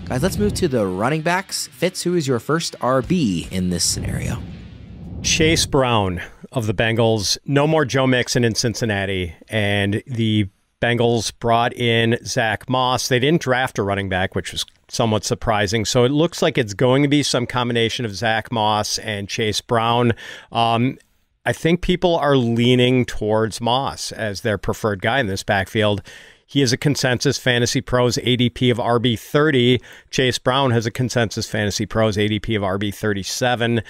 Guys, let's move to the running backs. Fitz, who is your first RB in this scenario? Chase Brown of the Bengals. No more Joe Mixon in Cincinnati. And the Bengals brought in Zach Moss. They didn't draft a running back, which was somewhat surprising. So it looks like it's going to be some combination of Zach Moss and Chase Brown. I think people are leaning towards Moss as their preferred guy in this backfield. He is a consensus Fantasy Pros ADP of RB30. Chase Brown has a consensus Fantasy Pros ADP of RB37.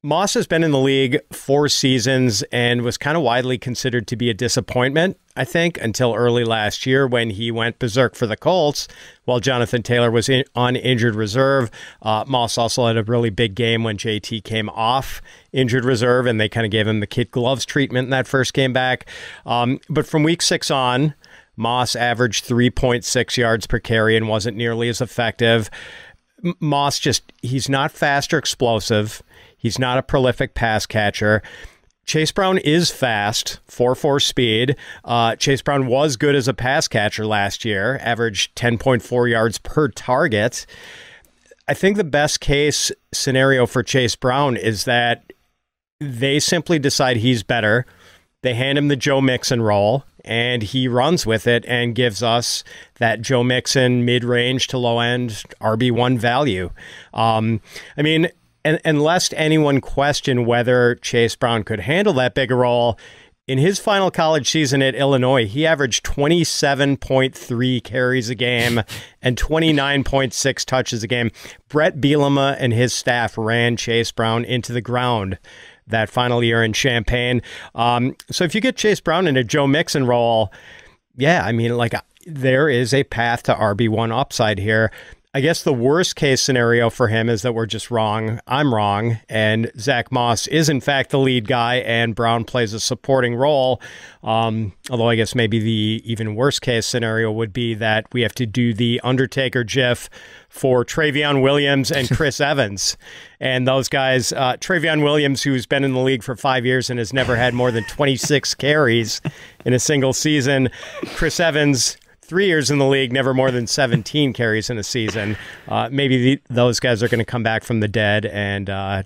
Moss has been in the league 4 seasons and was kind of widely considered to be a disappointment, I think, until early last year when he went berserk for the Colts while Jonathan Taylor was on injured reserve. Moss also had a really big game when JT came off injured reserve, and they kind of gave him the kid gloves treatment in that first game back. But from week 6 on, Moss averaged 3.6 yards per carry and wasn't nearly as effective. Moss he's not fast or explosive. He's not a prolific pass catcher. Chase Brown is fast, 4.4 speed. Chase Brown was good as a pass catcher last year, averaged 10.4 yards per target. I think the best case scenario for Chase Brown is that they simply decide he's better. They hand him the Joe Mixon role, and he runs with it and gives us that Joe Mixon mid-range to low-end RB1 value. And lest anyone question whether Chase Brown could handle that bigger role, in his final college season at Illinois, he averaged 27.3 carries a game and 29.6 touches a game. Brett Bielema and his staff ran Chase Brown into the ground that final year in Champaign. So if you get Chase Brown in a Joe Mixon role, there is a path to RB1 upside here. I guess the worst case scenario for him is that we're just wrong. I'm wrong. And Zach Moss is, in fact, the lead guy, and Brown plays a supporting role. Although I guess maybe the even worst case scenario would be that we have to do the Undertaker GIF for Travion Williams and Chris Evans. And those guys, Travion Williams, who's been in the league for 5 years and has never had more than 26 carries in a single season. Chris Evans, 3 years in the league, never more than 17 carries in a season. Maybe those guys are going to come back from the dead and,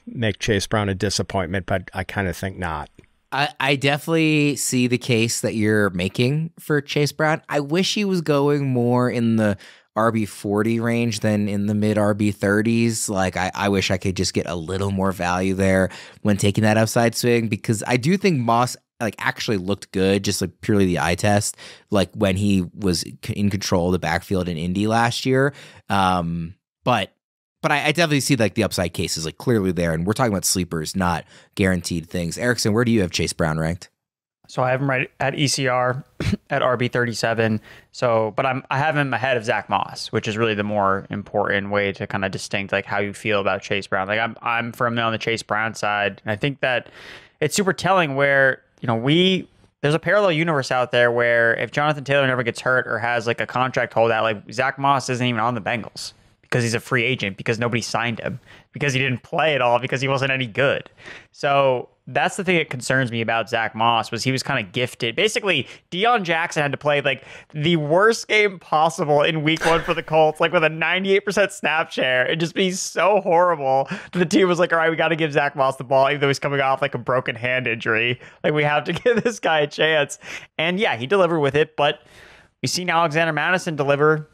make Chase Brown a disappointment, but I kind of think not. I definitely see the case that you're making for Chase Brown. I wish he was going more in the RB40 range than in the mid RB30s. Like, I wish I could just get a little more value there when taking that upside swing, because I do think Moss actually looked good, just like purely the eye test, like when he was in control of the backfield in Indy last year. But I definitely see the upside case is clearly there, and we're talking about sleepers, not guaranteed things. Erickson, where do you have Chase Brown ranked? So I have him right at ECR at RB37. But I have him ahead of Zach Moss, which is really the more important way to kind of distinct how you feel about Chase Brown. I'm firmly on the Chase Brown side, and I think that it's super telling where there's a parallel universe out there where if Jonathan Taylor never gets hurt or has a contract holdout, Zach Moss isn't even on the Bengals because he's a free agent, because nobody signed him, because he didn't play at all, because he wasn't any good. So that's the thing that concerns me about Zach Moss, was he was kind of gifted. Basically, Deion Jackson had to play the worst game possible in week 1 for the Colts, with a 98% snap share. It'd just be so horrible. The team was all right, we got to give Zach Moss the ball, even though he's coming off a broken hand injury. We have to give this guy a chance. And yeah, he delivered with it, but we've seen Alexander Madison deliver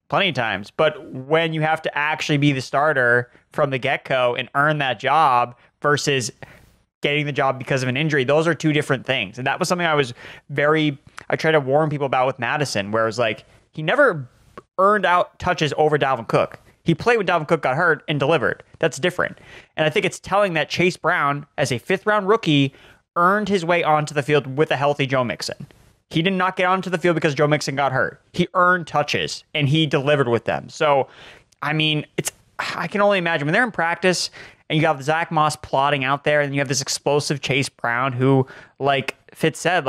plenty of times. But when you have to actually be the starter from the get-go and earn that job versus getting the job because of an injury, those are two different things. And that was something I tried to warn people about with Madison, where it was he never earned out touches over Dalvin Cook. He played when Dalvin Cook got hurt and delivered. That's different. And I think it's telling that Chase Brown, as a 5th-round rookie, earned his way onto the field with a healthy Joe Mixon. He did not get onto the field because Joe Mixon got hurt. He earned touches, and he delivered with them. So, I can only imagine when they're in practice and you have Zach Moss plotting out there, and you have this explosive Chase Brown who, like Fitz said,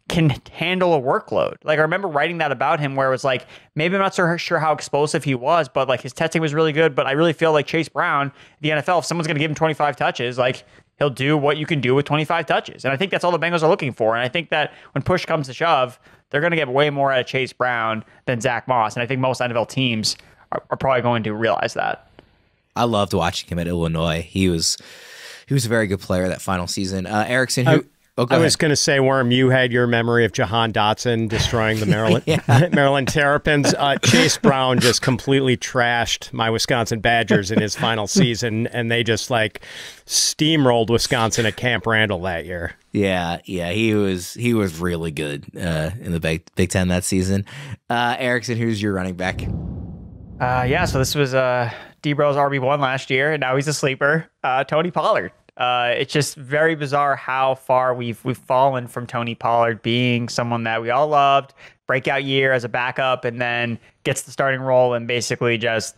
can handle a workload. I remember writing that about him, where it was maybe I'm not so sure how explosive he was, but his testing was really good. But I really feel Chase Brown, the NFL, if someone's going to give him 25 touches, he'll do what you can do with 25 touches. And I think that's all the Bengals are looking for. And I think that when push comes to shove, they're going to get way more out of Chase Brown than Zach Moss. And I think most NFL teams are probably going to realize that. I loved watching him at Illinois. He was a very good player that final season. Erickson, who I was going to say, Worm, you had your memory of Jahan Dotson destroying the Maryland Maryland Terrapins. Chase Brown just completely trashed my Wisconsin Badgers in his final season, and they just like steamrolled Wisconsin at Camp Randall that year. Yeah, he was really good in the Big Ten that season. Erickson, who's your running back? So this was D-Bro's RB1 last year, and now he's a sleeper. Tony Pollard. It's just very bizarre how far we've fallen from Tony Pollard being someone that we all loved, breakout year as a backup, and then gets the starting role and basically just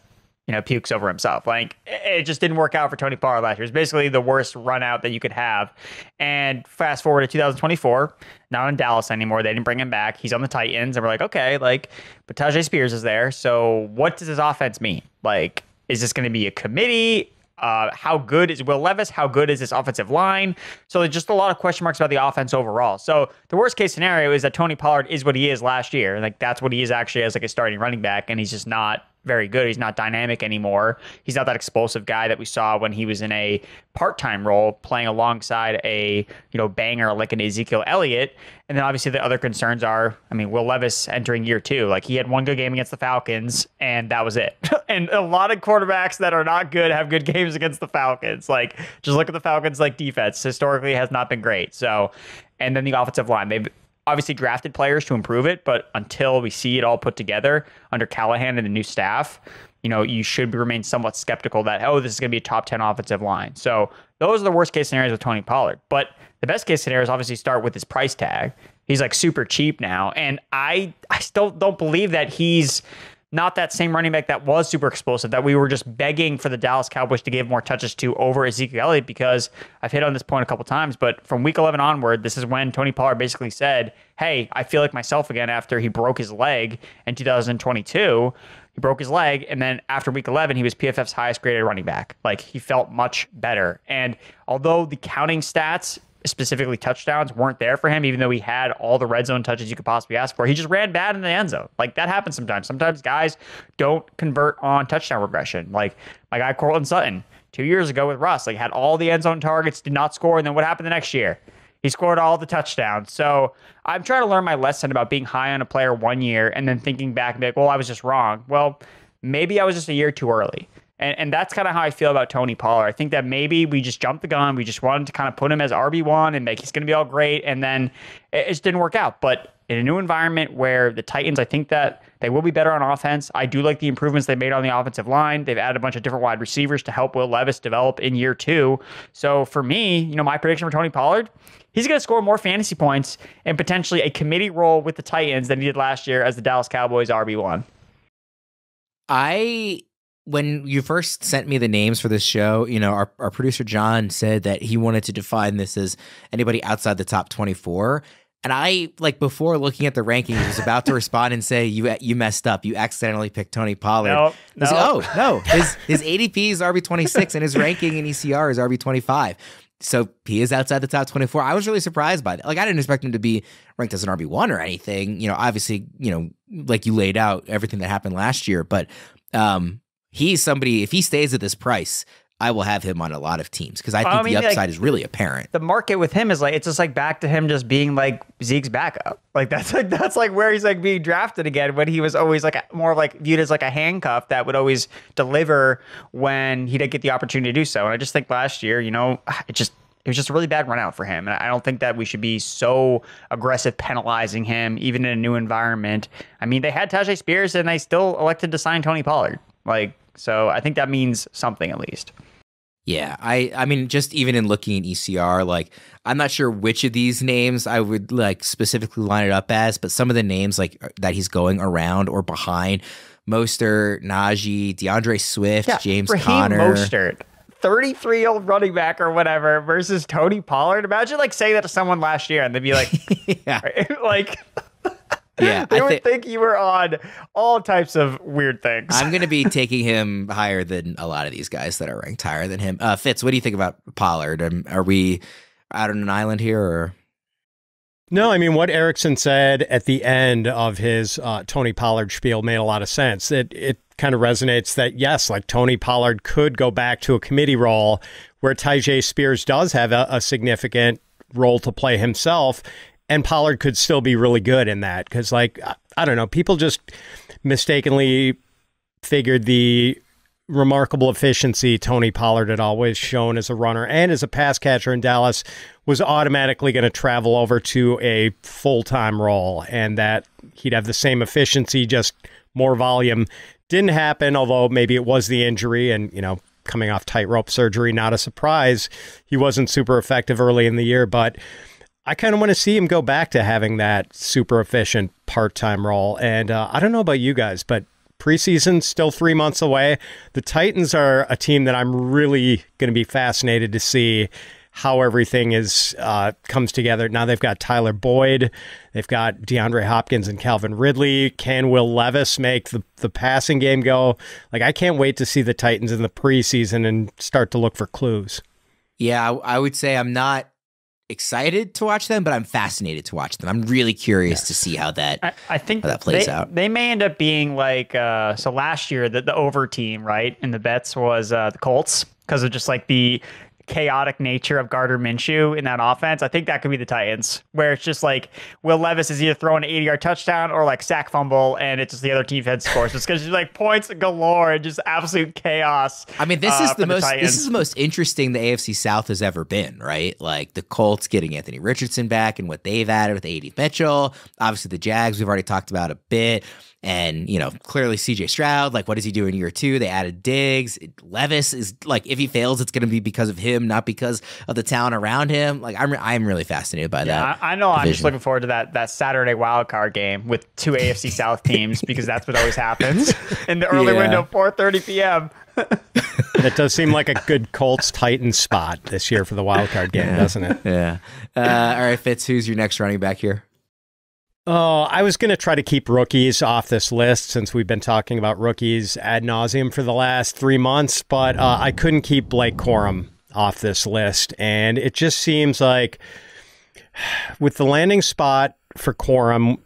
pukes over himself. Like, it just didn't work out for Tony Pollard last year. It's basically the worst run out that you could have. And fast forward to 2024, not in Dallas anymore. They didn't bring him back. He's on the Titans, and we're like, okay, but Tajay Spears is there. So what does his offense mean? Like, is this going to be a committee? How good is Will Levis? How good is this offensive line? So there's just a lot of question marks about the offense overall. So the worst case scenario is that Tony Pollard is what he is last year. Like, that's what he is actually as like a starting running back, and he's just not very good. He's not dynamic anymore. He's not that explosive guy that we saw when he was in a part-time role playing alongside a banger like an Ezekiel Elliott. And then obviously the other concerns are, Will Levis entering year 2. Like, he had one good game against the Falcons, and that was it. And a lot of quarterbacks that are not good have good games against the Falcons. Like, just look at the Falcons, like, defense historically has not been great. So, and then the offensive line, they've obviously drafted players to improve it, but until we see it all put together under Callahan and the new staff, you should remain somewhat skeptical that, this is going to be a top 10 offensive line. So those are the worst case scenarios with Tony Pollard. But the best case scenarios obviously start with his price tag. He's like super cheap now. And I still don't believe that he's not that same running back that was super explosive, that we were just begging for the Dallas Cowboys to give more touches to over Ezekiel Elliott, because I've hit on this point a couple times, but from week 11 onward, this is when Tony Pollard basically said, hey, I feel like myself again after he broke his leg in 2022. He broke his leg, and then after week 11, he was PFF's highest graded running back. Like, he felt much better. And although the counting stats, specifically touchdowns, weren't there for him, even though he had all the red zone touches you could possibly ask for, he just ran bad in the end zone. Like, that happens sometimes. Sometimes guys don't convert on touchdown regression. Like my guy Cortland Sutton 2 years ago with Russ, like, had all the end zone targets, did not score, and then what happened the next year? He scored all the touchdowns. So I'm trying to learn my lesson about being high on a player 1 year and then thinking back and be like, well, I was just wrong. Well, maybe I was just a year too early. And that's kind of how I feel about Tony Pollard. I think that maybe we just jumped the gun. We just wanted to kind of put him as RB1 and he's going to be all great. And then it just didn't work out. But in a new environment where the Titans, I think that they will be better on offense. I do like the improvements they made on the offensive line. They've added a bunch of different wide receivers to help Will Levis develop in year 2. So for me, my prediction for Tony Pollard, he's going to score more fantasy points and potentially a committee role with the Titans than he did last year as the Dallas Cowboys RB1. When you first sent me the names for this show, our producer John said that he wanted to define this as anybody outside the top 24. And I, before looking at the rankings, was about to respond and say, you messed up. You accidentally picked Tony Pollard. No. Like, oh, no. His ADP is RB26 and his ranking in ECR is RB25. So he is outside the top 24. I was really surprised by that. Like, I didn't expect him to be ranked as an RB1 or anything. Obviously, like you laid out everything that happened last year. But he's somebody, if he stays at this price, I will have him on a lot of teams because I think the upside is really apparent. The market with him is it's just back to him just being Zeke's backup. That's where he's being drafted again, when he was always more viewed as a handcuff that would always deliver when he didn't get the opportunity to do so. And I just think last year, it was just a really bad run out for him. And I don't think that we should be so aggressive penalizing him, even in a new environment. They had Tajay Spears and they still elected to sign Tony Pollard. So I think that means something at least. Yeah, I mean, just even in looking at ECR, I'm not sure which of these names I would specifically line it up as, but some of the names that he's going around or behind: Mostert, Najee, DeAndre Swift, James Conner. Mostert, 33-year-old running back or whatever, versus Tony Pollard. Imagine saying that to someone last year and they'd be like, yeah. Yeah, they would think you were on all types of weird things. I'm going to be taking him higher than a lot of these guys that are ranked higher than him. Fitz, what do you think about Pollard? Are we out on an island here? Or? No, I mean, what Erickson said at the end of his Tony Pollard spiel made a lot of sense. It kind of resonates that, yes, like Tony Pollard could go back to a committee role where Tyjae Spears does have a significant role to play himself, and Pollard could still be really good in that. Because, like, I don't know, people just mistakenly figured the remarkable efficiency Tony Pollard had always shown as a runner and as a pass catcher in Dallas was automatically going to travel over to a full-time role, and that he'd have the same efficiency, just more volume. Didn't happen, although maybe it was the injury and, you know, coming off tightrope surgery, not a surprise. He wasn't super effective early in the year, but I kind of want to see him go back to having that super efficient part-time role. And I don't know about you guys, but preseason's still 3 months away. The Titans are a team that I'm really going to be fascinated to see how everything is comes together. Now they've got Tyler Boyd, they've got DeAndre Hopkins and Calvin Ridley. Can Will Levis make the passing game go? Like, I can't wait to see the Titans in the preseason and start to look for clues. Yeah, I would say I'm not excited to watch them, but I'm fascinated to watch them. I'm really curious to see how that I think how that plays out. They may end up being like so last year the over team, right, in the bets was the Colts, because of just like the chaotic nature of Gardner Minshew in that offense. I think that could be the Titans, where it's just like Will Levis is either throwing an 80-yard touchdown or like sack fumble, and it's just the other team head scores. It's because like points galore and just absolute chaos. I mean, this is the most interesting the AFC South has ever been, right? Like the Colts getting Anthony Richardson back and what they've added with A.D. Mitchell. Obviously, the Jags we've already talked about a bit. And, you know, clearly CJ Stroud, like, what does he do in year two? They added Diggs. Levis is like, if he fails, it's going to be because of him, not because of the talent around him. Like, I'm really fascinated by that. I know. I'm just looking forward to that Saturday wildcard game with two AFC South teams, because that's what always happens in the early window, 4:30 p.m. It does seem like a good Colts-Titans spot this year for the wildcard game, doesn't it? Yeah. All right, Fitz, who's your next running back here? Oh, I was going to try to keep rookies off this list since we've been talking about rookies ad nauseum for the last 3 months, but I couldn't keep Blake Corum off this list. And it just seems like with the landing spot for Corum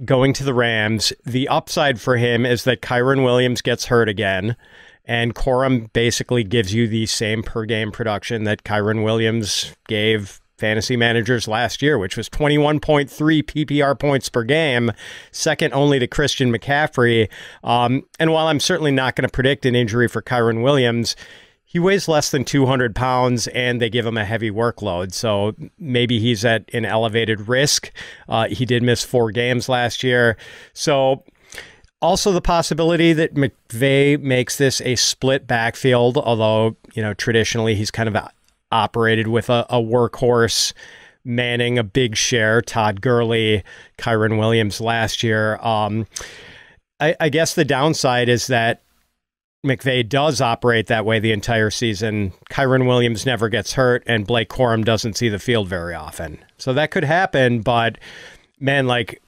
going to the Rams, the upside for him is that Kyren Williams gets hurt again. And Corum basically gives you the same per game production that Kyren Williams gave fantasy managers last year, which was 21.3 PPR points per game, second only to Christian McCaffrey. And while I'm certainly not going to predict an injury for Kyren Williams, he weighs less than 200 pounds and they give him a heavy workload. So maybe he's at an elevated risk. He did miss 4 games last year. So also the possibility that McVay makes this a split backfield, although, you know, traditionally he's kind of operated with a workhorse manning a big share, Todd Gurley, Kyren Williams last year. I guess the downside is that McVay does operate that way the entire season. Kyren Williams never gets hurt, and Blake Corum doesn't see the field very often. So that could happen, but man, like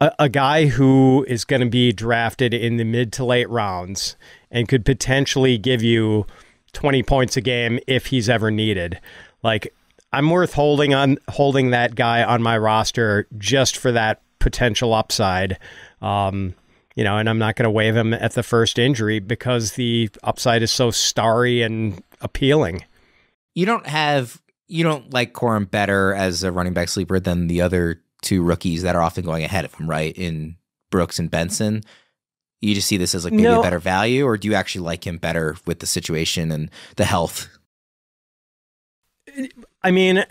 a guy who is going to be drafted in the mid to late rounds and could potentially give you 20 points a game if he's ever needed. Like, I'm worth holding that guy on my roster just for that potential upside. You know, and I'm not going to waive him at the first injury because the upside is so starry and appealing. You don't like Corum better as a running back sleeper than the other 2 rookies that are often going ahead of him, right? In Brooks and Benson. You just see this as like maybe a better value, or do you actually like him better with the situation and the health? I mean,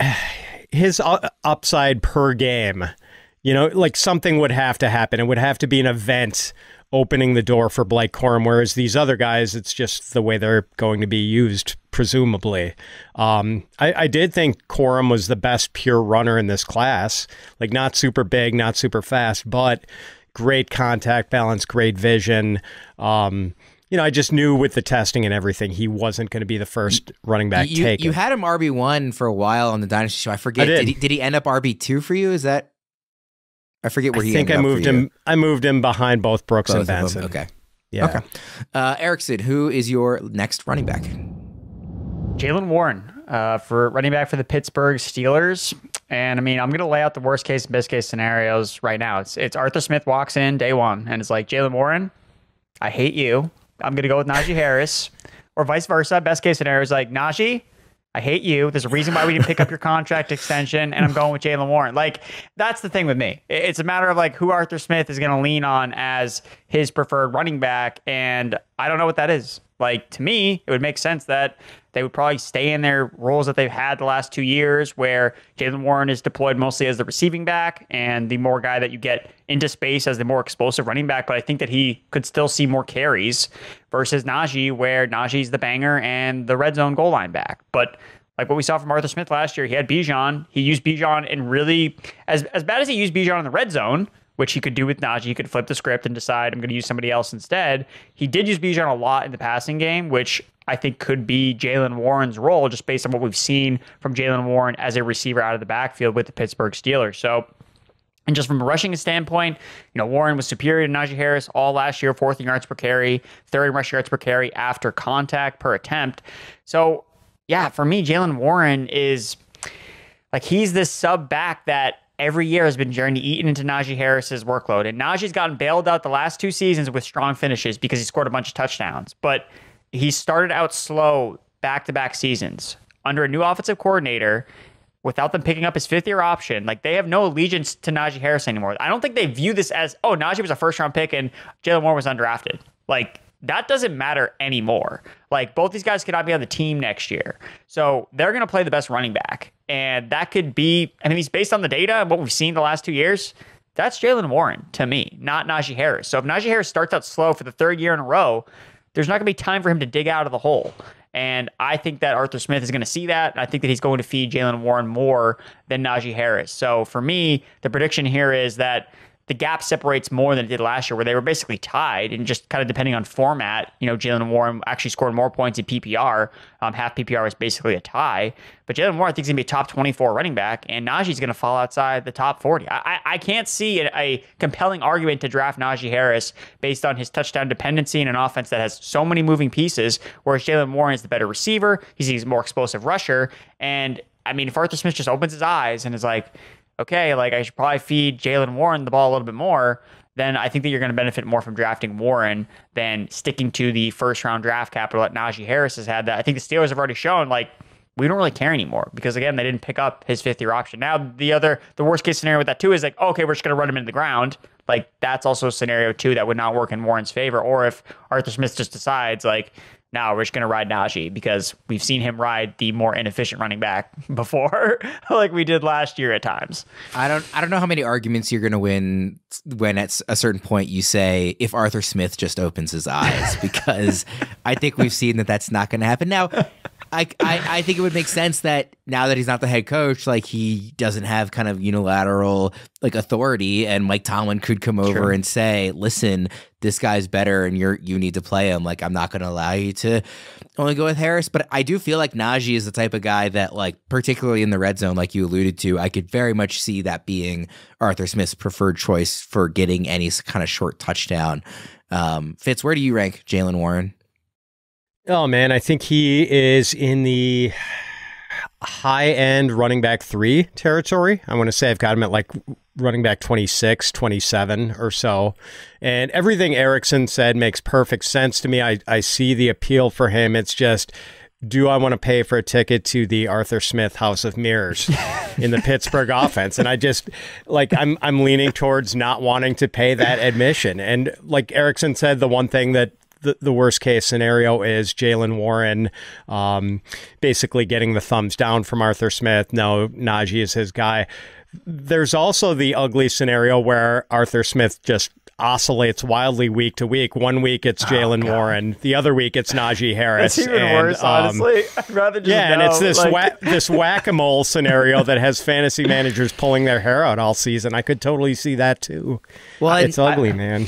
his upside per game, you know, like something would have to happen. It would have to be an event opening the door for Blake Corum, whereas these other guys, it's just the way they're going to be used, presumably. I did think Corum was the best pure runner in this class, like not super big, not super fast, but great contact balance, great vision. You know, I just knew with the testing and everything, he wasn't going to be the first running back taken. You had him RB1 for a while on the Dynasty Show. I forget. Did he end up RB2 for you? Is that? I forget where he ended up. I moved him behind both Brooks and Benson. Okay. Yeah. Okay. Erickson, who is your next running back? Jaylen Warren for running back for the Pittsburgh Steelers. And I mean, I'm going to lay out the worst case and best case scenarios right now. It's Arthur Smith walks in day one and it's like, Jaylen Warren, I hate you. I'm going to go with Najee Harris. Or vice versa. Best case scenario is like, Najee, I hate you. There's a reason why we didn't pick up your contract extension, and I'm going with Jaylen Warren. Like, that's the thing with me. It's a matter of like who Arthur Smith is going to lean on as his preferred running back, and I don't know what that is. Like, to me, it would make sense that they would probably stay in their roles that they've had the last 2 years, where Jaylen Warren is deployed mostly as the receiving back and the more guy that you get into space as the more explosive running back. But I think that he could still see more carries versus Najee, where Najee's the banger and the red zone goal line back. But like what we saw from Arthur Smith last year, he had Bijan. He used Bijan and really, as bad as he used Bijan in the red zone, which he could do with Najee. He could flip the script and decide, I'm going to use somebody else instead. He did use Bijan a lot in the passing game, which I think could be Jaylen Warren's role, just based on what we've seen from Jaylen Warren as a receiver out of the backfield with the Pittsburgh Steelers. So, and just from a rushing standpoint, Warren was superior to Najee Harris all last year, 4th in yards per carry, 3rd in rush yards per carry after contact per attempt. So, yeah, for me, Jaylen Warren is like, he's this sub back that every year has been journey eaten into Najee Harris's workload. And Najee's gotten bailed out the last 2 seasons with strong finishes because he scored a bunch of touchdowns. But he started out slow back-to-back seasons under a new offensive coordinator without them picking up his 5th-year option. Like, they have no allegiance to Najee Harris anymore. I don't think they view this as, oh, Najee was a first-round pick and Jaylen Warren was undrafted. Like, that doesn't matter anymore. Like, both these guys could not be on the team next year. So they're going to play the best running back. And that could be, I mean, he's based on the data and what we've seen the last 2 years. That's Jaylen Warren to me, not Najee Harris. So if Najee Harris starts out slow for the 3rd year in a row, there's not going to be time for him to dig out of the hole. And I think that Arthur Smith is going to see that. And I think that he's going to feed Jaylen Warren more than Najee Harris. So for me, the prediction here is that the gap separates more than it did last year, where they were basically tied, and just kind of depending on format, Jaylen Warren actually scored more points in PPR. Half PPR was basically a tie. But Jaylen Warren, I think, is going to be a top 24 running back, and Najee's going to fall outside the top 40. I can't see a compelling argument to draft Najee Harris based on his touchdown dependency in an offense that has so many moving pieces, whereas Jaylen Warren is the better receiver. He's a more explosive rusher. And, I mean, if Arthur Smith just opens his eyes and is like, okay, like I should probably feed Jaylen Warren the ball a little bit more, then I think that you're going to benefit more from drafting Warren than sticking to the 1st-round draft capital that Najee Harris has had. That I think the Steelers have already shown, like, we don't really care anymore because, again, they didn't pick up his 5th-year option. Now, the worst-case scenario with that, too, is like, okay, we're just going to run him into the ground. Like, that's also a scenario, too, that would not work in Warren's favor. Or if Arthur Smith just decides, like, now we're just going to ride Najee because we've seen him ride the more inefficient running back before, like we did last year at times. I don't know how many arguments you're going to win when at a certain point you say, if Arthur Smith just opens his eyes, because I think we've seen that that's not going to happen. Now, I think it would make sense that now that he's not the head coach, like he doesn't have kind of unilateral like authority, and Mike Tomlin could come over and say, listen, this guy's better and you need to play him. Like, I'm not going to allow you to only go with Harris. But I do feel like Najee is the type of guy that, like, particularly in the red zone, like you alluded to, I could very much see that being Arthur Smith's preferred choice for getting any kind of short touchdown. Fitz, where do you rank Jaylen Warren? Oh, man, I think he is in the high-end running back 3 territory. I want to say I've got him at like running back 26, 27 or so. And everything Erickson said makes perfect sense to me. I see the appeal for him. It's just, do I want to pay for a ticket to the Arthur Smith House of Mirrors in the Pittsburgh offense? And I just, like, I'm leaning towards not wanting to pay that admission. And like Erickson said, the one thing that the worst case scenario is Jaylen Warren basically getting the thumbs down from Arthur Smith. No, Najee is his guy. There's also the ugly scenario where Arthur Smith just oscillates wildly week to week. One week it's Jaylen Warren, the other week it's Najee Harris. It's even worse, honestly. I'd rather just and it's this this whack-a-mole scenario that has fantasy managers pulling their hair out all season. I could totally see that too. Well, it's ugly, man.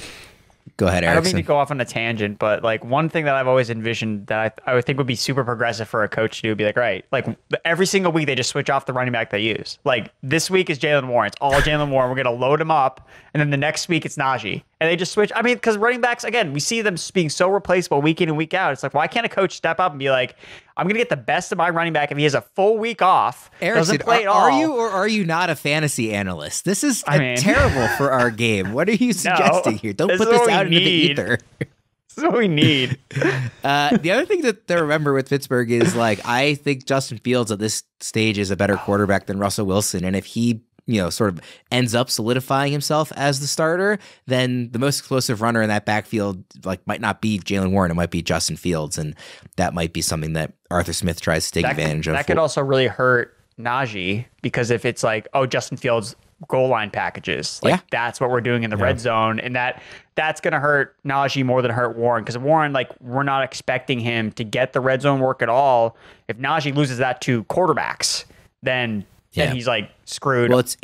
Go ahead, Erickson. I don't mean to go off on a tangent, but like one thing that I've always envisioned that I would think would be super progressive for a coach to do would be like, right, like every single week they just switch off the running back they use. Like this week is Jaylen Warren. It's all Jaylen Warren. We're going to load him up. And and then the next week it's Najee, and they just switch. I mean, because running backs, again, we see them being so replaceable week in and week out. It's like, why can't a coach step up and be like, I'm going to get the best of my running back if he has a full week off, Erickson, doesn't play at all. Are you or are you not a fantasy analyst? This is terrible for our game. What are you suggesting here? Don't put this out into the ether. This is what we need. The other thing to remember with Pittsburgh is, like, I think Justin Fields at this stage is a better quarterback than Russell Wilson. And if he, sort of ends up solidifying himself as the starter, then the most explosive runner in that backfield, like, might not be Jaylen Warren. It might be Justin Fields. And that might be something that Arthur Smith tries to take advantage of. That could also really hurt Najee, because if it's like, oh, Justin Fields goal line packages, like that's what we're doing in the red zone, and that's going to hurt Najee more than hurt Warren, because Warren, like, we're not expecting him to get the red zone work at all. If Najee loses that to quarterbacks, then he's like screwed. Well, it's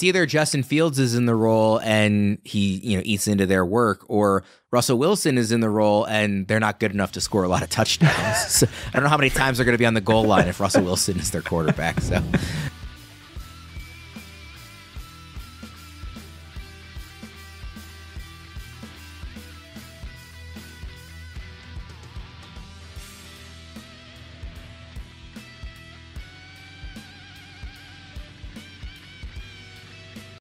either Justin Fields is in the role and he eats into their work, or Russell Wilson is in the role and they're not good enough to score a lot of touchdowns. So I don't know how many times they're going to be on the goal line if Russell Wilson is their quarterback. So